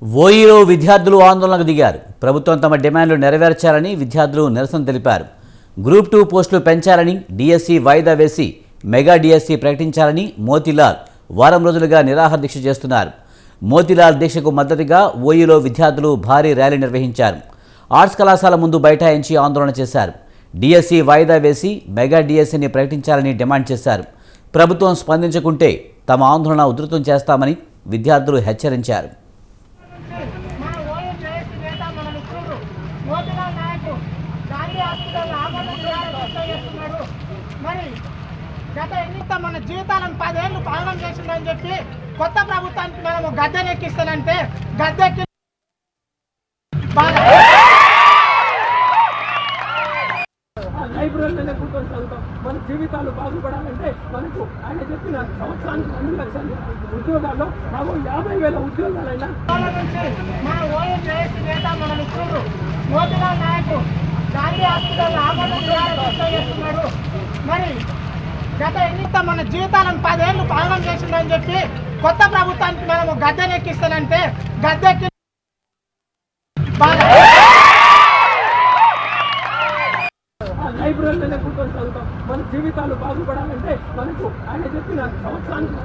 ఓయూలో విద్యార్థులు ఆందోళనకు దిగారు. ప్రభుత్వం తమ డిమాండ్లు నెరవేర్చాలని విద్యార్థులు నిరసన తెలిపారు. గ్రూప్ 2 పోస్టులు పెంచాలని, డిఎస్సి వాయిదా వేసి మెగా డిఎస్సి ప్రకటించాలని మోతీలాల్ వారం రోజులుగా నిరాహార దీక్ష చేస్తున్నారు. మోతీలాల్ దీక్షకు మద్దతుగా ఓయూలో విద్యార్థులు భారీ ర్యాలీ నిర్వహించారు. ఆర్ట్స్ కళాశాల ముందు బైఠాయించి ఆందోళన చేశారు. డిఎస్సి వాయిదా వేసి మెగా డిఎస్సిని ప్రకటించాలని డిమాండ్ చేశారు. ప్రభుత్వం స్పందించకుంటే తమ ఆందోళన ఉధృతం చేస్తామని విద్యార్థులు హెచ్చరించారు. మన జీవితాలను 10 ఏళ్ళు పాలన చేసిందని చెప్పి కొత్త ప్రభుత్వానికి మనం గద్దెనెక్కిస్తానంటే గద్దెక్కి లైబ్రరీలోనే కూర్చొని చదువుతాం. మన జీవితాలు బాగుపడాలంటే మనకు ఆయన చెప్పిన సంవత్సరానికి 2 లక్షల ఉద్యోగాల్లో 50,000 ఉద్యోగాలైనా మన ఓయూ జేఏసీ నేత మన మిత్రుడు మోతీలాల్ నాయక్ గాంధీ హాస్పిటల్ ఆమోదం చేస్తున్నాడు. మరి గత మన జీవితాలను 10 ఏళ్ళు పాలన చేసిందని చెప్పి కొత్త ప్రభుత్వానికి మనం గద్దెనెక్కిస్తానంటే గద్దెక్కి లైబ్రరీలోనే కూర్చొని చదువుతాం. మన జీవితాలు బాగుపడాలంటే మనకు ఆయన చెప్పిన సంవత్సరానికి